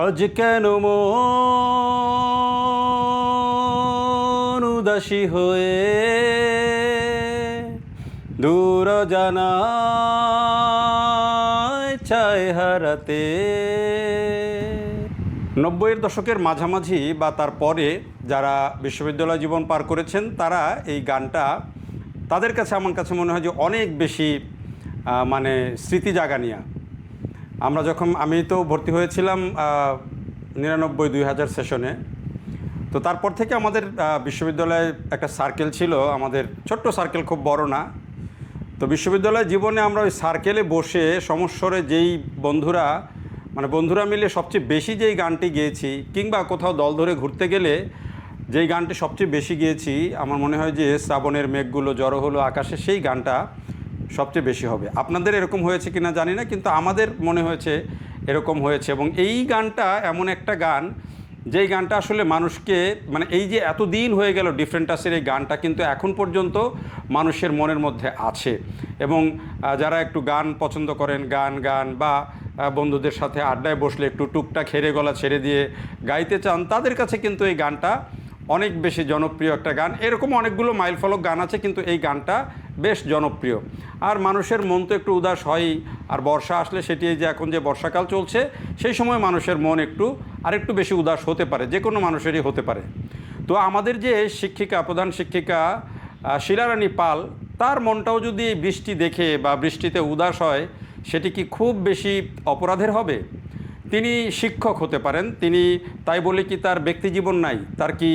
আজ কেন মন উদাসী হয়ে দূর জানায় চায় হারাতে। 90-এর দশকের মাঝামাঝি বা তারপরে যারা বিশ্ববিদ্যালয় জীবন পার করেছেন তারা এই গানটা তাদের কাছে আমার কাছে মনে হয় যে অনেক বেশি মানে স্মৃতি জাগানিয়া। আমি তো ভর্তি হয়েছিলাম 99-2000 সেশনে। তো তারপর থেকে আমাদের বিশ্ববিদ্যালয়ে একটা সার্কেল ছিল, আমাদের ছোট্ট সার্কেল, খুব বড় না। তো বিশ্ববিদ্যালয় জীবনে আমরা ওই সার্কেলে বসে সমস্বরে যেই বন্ধুরা মিলে সবচেয়ে বেশি যেই গানটি গেয়েছি, কিংবা কোথাও দল ধরে ঘুরতে গেলে যেই গানটি সবচেয়ে বেশি গেয়েছি, আমার মনে হয় যে শ্রাবণের মেঘগুলো জড়ো হলো আকাশে, সেই গানটা সবচেয়ে বেশি হবে। আপনাদের এরকম হয়েছে কিনা জানি না, কিন্তু আমাদের মনে হয়েছে এরকম হয়েছে। এবং এই গানটা এমন একটা গান যেই গানটা আসলে মানুষকে এই যে এতদিন হয়ে গেল ডিফারেন্টাসের এই গানটা কিন্তু এখন পর্যন্ত মানুষের মনের মধ্যে আছে। এবং যারা একটু গান পছন্দ করেন, গান বা বন্ধুদের সাথে আড্ডায় বসলে একটু টুকটাক হেরে গলা ছেড়ে দিয়ে গাইতে চান, তাদের কাছে কিন্তু এই গানটা অনেক বেশি জনপ্রিয় একটা গান। এরকম অনেকগুলো মাইলফলক গান আছে, কিন্তু এই গানটা বেশ জনপ্রিয়। আর মানুষের মন তো একটু উদাস হয়ই। আর বর্ষা আসলে সেটি এই যে এখন যে বর্ষাকাল চলছে, সেই সময় মানুষের মন আরেকটু বেশি উদাস হতে পারে, যে কোনো মানুষেরই হতে পারে। তো আমাদের যে প্রধান শিক্ষিকা শিলারানী পাল, তার মনটাও যদি এই বৃষ্টি দেখে বা বৃষ্টিতে উদাস হয়, সেটি কি খুব বেশি অপরাধের হবে? তিনি শিক্ষক হতে পারেন, তিনি তাই বলে কি তার ব্যক্তি জীবন নাই? তার কি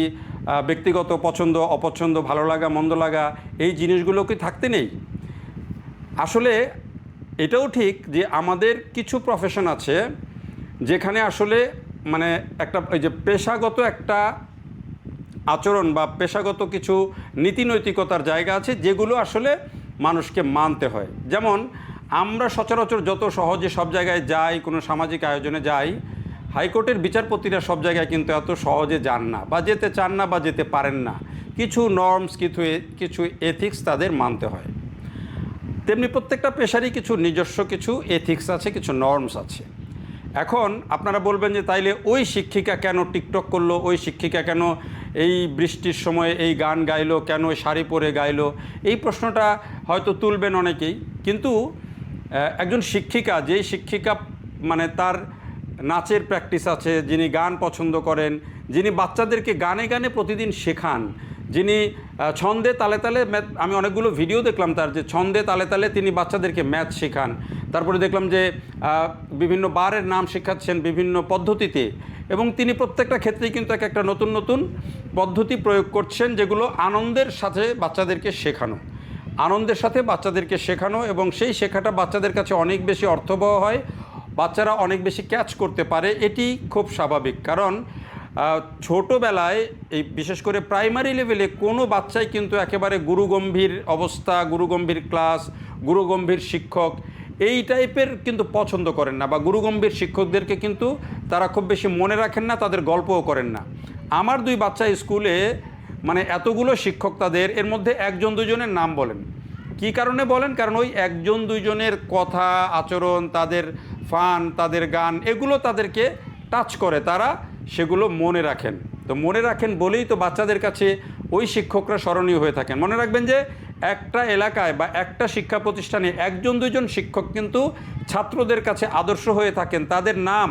ব্যক্তিগত পছন্দ অপছন্দ, ভালো লাগা মন্দ লাগা, এই জিনিসগুলো কি থাকতে নেই? আসলে এটাও ঠিক যে আমাদের কিছু প্রফেশন আছে যেখানে আসলে একটা ওই যে পেশাগত একটা আচরণ বা পেশাগত কিছু নীতি নৈতিকতার জায়গা আছে, যেগুলো আসলে মানুষকে মানতে হয়। যেমন আমরা সচরাচর যত সহজে সব জায়গায় যাই, কোনো সামাজিক আয়োজনে যাই, হাইকোর্টের বিচারপতিরা সব জায়গায় কিন্তু এত সহজে যান না, বা যেতে চান না, বা যেতে পারেন না। কিছু নর্মস, কিছু এথিক্স তাদের মানতে হয়। তেমনি প্রত্যেকটা পেশারই কিছু নিজস্ব কিছু এথিক্স আছে, কিছু নর্মস আছে। এখন আপনারা বলবেন যে তাইলে ওই শিক্ষিকা কেন টিকটক করলো, ওই শিক্ষিকা কেন এই বৃষ্টির সময় এই গান গাইলো, কেন শাড়ি পরে গাইলো, এই প্রশ্নটা হয়তো তুলবেন অনেকেই। কিন্তু একজন শিক্ষিকা, যেই শিক্ষিকা তার নাচের প্র্যাকটিস আছে, যিনি গান পছন্দ করেন, যিনি বাচ্চাদেরকে গানে গানে প্রতিদিন শেখান, যিনি ছন্দে তালে তালে আমি অনেকগুলো ভিডিও দেখলাম তার, যে ছন্দে তালে তালে তিনি বাচ্চাদেরকে ম্যাথ শেখান। তারপরে দেখলাম যে বিভিন্ন বারের নাম শেখাচ্ছেন বিভিন্ন পদ্ধতিতে, এবং তিনি প্রত্যেকটা ক্ষেত্রেই কিন্তু একটা নতুন নতুন পদ্ধতি প্রয়োগ করছেন, যেগুলো আনন্দের সাথে বাচ্চাদেরকে শেখানো, এবং সেই শেখাটা বাচ্চাদের কাছে অনেক বেশি অর্থবহ হয়, বাচ্চারা অনেক বেশি ক্যাচ করতে পারে। এটি খুব স্বাভাবিক, কারণ ছোটোবেলায় এই বিশেষ করে প্রাইমারি লেভেলে কোনো বাচ্চাই কিন্তু একেবারে গুরুগম্ভীর অবস্থা, গুরুগম্ভীর ক্লাস, গুরুগম্ভীর শিক্ষক এই টাইপের কিন্তু পছন্দ করেন না, বা গুরুগম্ভীর শিক্ষকদেরকে কিন্তু তারা খুব বেশি মনে রাখেন না, তাদের গল্পও করেন না। আমার 2 বাচ্চা স্কুলে এতগুলো শিক্ষক, তাদের এর মধ্যে 1-2জনের নাম বলেন। কি কারণে বলেন? কারণ ওই 1-2জনের কথা, আচরণ, তাদের ফান, তাদের গান, এগুলো তাদেরকে টাচ করে, তারা সেগুলো মনে রাখেন। তো মনে রাখেন বলেই তো বাচ্চাদের কাছে ওই শিক্ষকরা স্মরণীয় হয়ে থাকেন। মনে রাখবেন যে একটা এলাকায় বা একটা শিক্ষা প্রতিষ্ঠানে 1-2জন শিক্ষক কিন্তু ছাত্রদের কাছে আদর্শ হয়ে থাকেন, তাদের নাম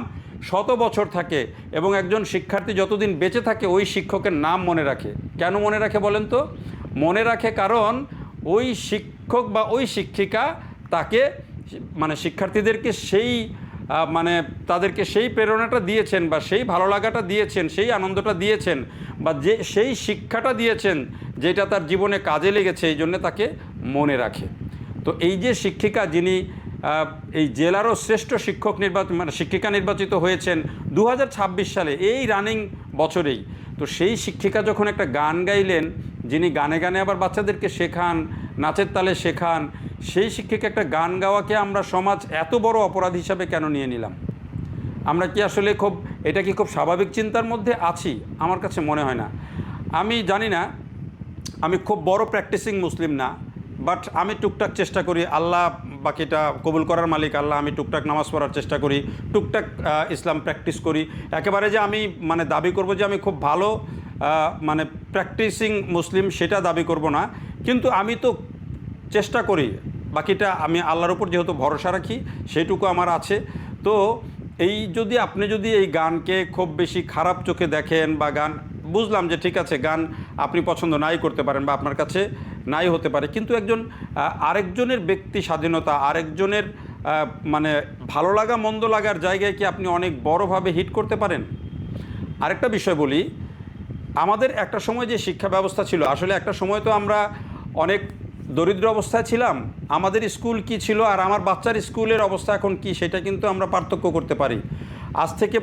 শত বছর থাকে, এবং একজন শিক্ষার্থী যতদিন বেঁচে থাকে ওই শিক্ষকের নাম মনে রাখে। কেন মনে রাখে বলেন তো? মনে রাখে কারণ ওই শিক্ষক বা ওই শিক্ষিকা তাকে শিক্ষার্থীদেরকে তাদেরকে সেই প্রেরণাটা দিয়েছেন, বা সেই ভালো লাগাটা দিয়েছেন, সেই আনন্দটা দিয়েছেন, বা সেই শিক্ষাটা দিয়েছেন যেটা তার জীবনে কাজে লেগেছে, এই জন্য তাকে মনে রাখে। তো এই যে শিক্ষিকা, যিনি এই জেলারও শ্রেষ্ঠ শিক্ষিকা নির্বাচিত হয়েছেন 2026 সালে, এই রানিং বছরেই, তো সেই শিক্ষিকা যখন একটা গান গাইলেন, যিনি গানে গানে আবার বাচ্চাদেরকে শেখান, নাচের তালে শেখান, সেই শিক্ষিকা একটা গান গাওয়াকে আমরা সমাজ এত বড় অপরাধ হিসাবে কেন নিয়ে নিলাম? আমরা কি আসলে এটা কি খুব স্বাভাবিক চিন্তার মধ্যে আছি? আমার কাছে মনে হয় না। আমি জানি না, আমি খুব বড় প্র্যাকটিসিং মুসলিম না, বাট আমি টুকটাক চেষ্টা করি, আল্লাহ বাকিটা কবুল করার মালিক আল্লাহ। আমি টুকটাক নামাজ পড়ার চেষ্টা করি, টুকটাক ইসলাম প্র্যাকটিস করি। একেবারে যে আমি মানে দাবি করব যে আমি খুব ভালো মানে প্র্যাকটিসিং মুসলিম, সেটা দাবি করব না, কিন্তু আমি তো চেষ্টা করি। বাকিটা আমি আল্লাহর উপর যেহেতু ভরসা রাখি, সেইটুকু আমার আছে। তো এই আপনি যদি এই গানকে খুব বেশি খারাপ চোখে দেখেন, বা গান, বুঝলাম যে ঠিক আছে গান আপনি পছন্দ নাই করতে পারেন বা আপনার কাছে নাই হতে পারে, কিন্তু একজন আরেকজনের ব্যক্তি স্বাধীনতা, আরেকজনের মানে ভালো লাগা মন্দ লাগার জায়গায় কি আপনি অনেক বড়োভাবে হিট করতে পারেন? আরেকটা বিষয় বলি, আমাদের একটা সময় যে শিক্ষা ব্যবস্থা ছিল, আসলে একটা সময় তো আমরা অনেক দরিদ্র অবস্থায় ছিলাম। আমাদের স্কুল কি ছিল আর আমার বাচ্চার স্কুলের অবস্থা এখন কি, সেটা কিন্তু আমরা পার্থক্য করতে পারি। আজ থেকে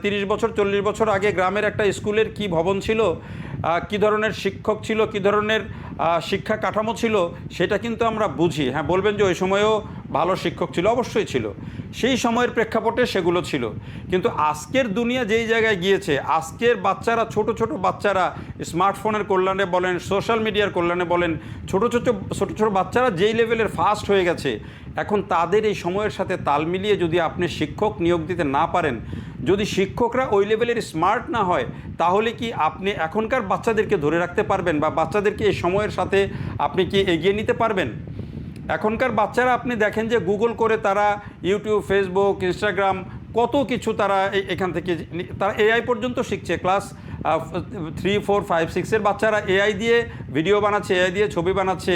30 বছর 40 বছর আগে গ্রামের একটা স্কুলের কি ভবন ছিল, কি ধরনের শিক্ষক ছিল, কি ধরনের শিক্ষা কাঠামো ছিল, সেটা কিন্তু আমরা বুঝি। হ্যাঁ, বলবেন যে ওই সময়েও ভালো শিক্ষক ছিল, অবশ্যই ছিল, সেই সময়ের প্রেক্ষাপটে সেগুলো ছিল। কিন্তু আজকের দুনিয়া যেই জায়গায় গিয়েছে, আজকের বাচ্চারা, ছোট ছোট বাচ্চারা স্মার্টফোনের কল্যাণে বলেন, সোশ্যাল মিডিয়ার কল্যাণে বলেন, ছোট ছোট বাচ্চারা যেই লেভেলের ফাস্ট হয়ে গেছে, এখন তাদের এই সময়ের সাথে তাল মিলিয়ে যদি আপনি শিক্ষক নিয়োগ দিতে না পারেন, যদি শিক্ষকরা ওই লেভেলের স্মার্ট না হয়, তাহলে কি আপনি এখনকার বাচ্চাদেরকে ধরে রাখতে পারবেন, বা বাচ্চাদেরকে এই সময়ের সাথে আপনি কি এগিয়ে নিতে পারবেন? এখনকার বাচ্চারা আপনি দেখেন যে গুগল করে তারা ইউটিউব, ফেসবুক, ইনস্টাগ্রাম, কত কিছু তারা এখান থেকে তারা এআই পর্যন্ত শিখছে। ক্লাস 3, 4, 5, 6-এর বাচ্চারা এআই দিয়ে ভিডিও বানাচ্ছে, এআই দিয়ে ছবি বানাচ্ছে,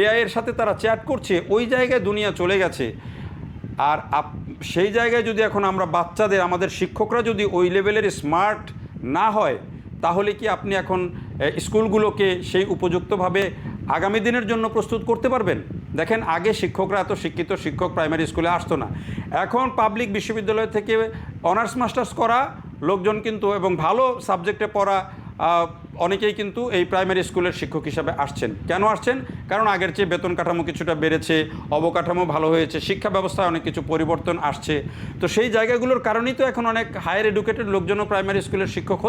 এআইয়ের সাথে তারা চ্যাট করছে। ওই জায়গায় দুনিয়া চলে গেছে। আর সেই জায়গায় যদি এখন আমরা বাচ্চাদের, আমাদের শিক্ষকরা যদি ওই লেভেলের স্মার্ট না হয়, তাহলে কি আপনি এখন স্কুলগুলোকে সেই উপযুক্তভাবে আগামী দিনের জন্য প্রস্তুত করতে পারবেন? দেখেন, আগে শিক্ষকরা, এত শিক্ষিত শিক্ষক প্রাইমারি স্কুলে আসতো না। এখন পাবলিক বিশ্ববিদ্যালয় থেকে অনার্স মাস্টার্স করা লোকজন কিন্তু, এবং ভালো সাবজেক্টে পড়া অনেকেই কিন্তু এই প্রাইমারি স্কুলের শিক্ষক হিসাবে আসছেন। কেন আসছেন? কারণ আগের চেয়ে বেতন কাঠামো কিছুটা বেড়েছে, অবকাঠামো ভালো হয়েছে, শিক্ষা ব্যবস্থায় অনেক কিছু পরিবর্তন আসছে। তো সেই জায়গাগুলোর কারণেই তো এখন অনেক হায়ার এডুকেটেড লোকজনও প্রাইমারি স্কুলের শিক্ষক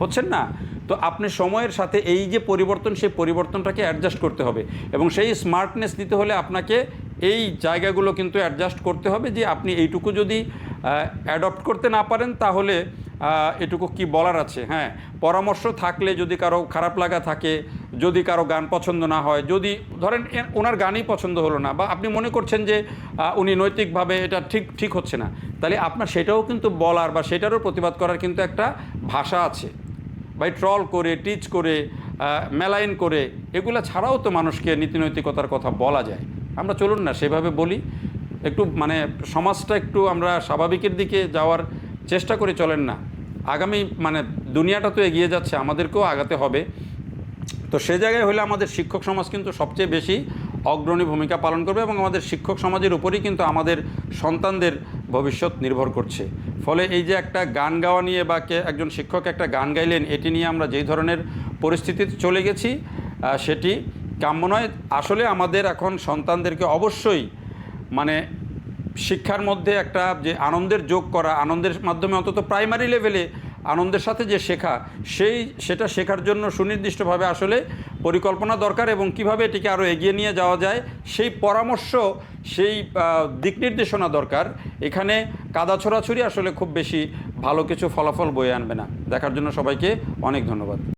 হচ্ছেন না। তো আপনি সময়ের সাথে এই যে পরিবর্তন, সেই পরিবর্তনটাকে অ্যাডজাস্ট করতে হবে, এবং সেই স্মার্টনেস দিতে হলে আপনাকে এই জায়গাগুলো কিন্তু অ্যাডজাস্ট করতে হবে। যে আপনি এইটুকু যদি অ্যাডপ্ট করতে না পারেন, তাহলে এটুকু কি বলার আছে? হ্যাঁ, পরামর্শ থাকলে, যদি কারো খারাপ লাগা থাকে, যদি কারো গান পছন্দ না হয়, যদি ধরেন ওনার গানই পছন্দ হলো না, বা আপনি মনে করছেন যে উনি নৈতিকভাবে এটা ঠিক হচ্ছে না, তাহলে আপনার সেটাও কিন্তু বলার বা সেটারও প্রতিবাদ করার কিন্তু একটা ভাষা আছে। ভাই, ট্রল করে, টিচ করে, মেলাইন করে, এগুলা ছাড়াও তো মানুষকে নীতিনৈতিকতার কথা বলা যায়। আমরা চলুন না সেভাবে বলি, একটু মানে সমাজটা একটু আমরা স্বাভাবিকের দিকে যাওয়ার চেষ্টা করে চলেন না। আগামী মানে দুনিয়াটা তো এগিয়ে যাচ্ছে, আমাদেরকেও আগাতে হবে। তো সে জায়গায় হলে আমাদের শিক্ষক সমাজ কিন্তু সবচেয়ে বেশি অগ্রণী ভূমিকা পালন করবে, এবং আমাদের শিক্ষক সমাজের উপরেই কিন্তু আমাদের সন্তানদের ভবিষ্যৎ নির্ভর করছে। ফলে এই যে একটা গান গাওয়া নিয়ে, বা একজন শিক্ষক একটা গান গাইলেন, এটি নিয়ে আমরা যেই ধরনের পরিস্থিতিতে চলে গেছি, সেটি কাম্য নয়। আসলে আমাদের এখন সন্তানদেরকে অবশ্যই মানে শিক্ষার মধ্যে একটা যে আনন্দের যোগ করা, আনন্দের মাধ্যমে অন্তত প্রাইমারি লেভেলে আনন্দের সাথে যে শেখা, সেটা শেখার জন্য সুনির্দিষ্টভাবে আসলে পরিকল্পনা দরকার, এবং কিভাবে এটিকে আরও এগিয়ে নিয়ে যাওয়া যায় সেই পরামর্শ, সেই দিক নির্দেশনা দরকার। এখানে কাদা ছোড়াছুড়ি আসলে খুব বেশি ভালো কিছু ফলাফল বয়ে আনবে না। দেখার জন্য সবাইকে অনেক ধন্যবাদ।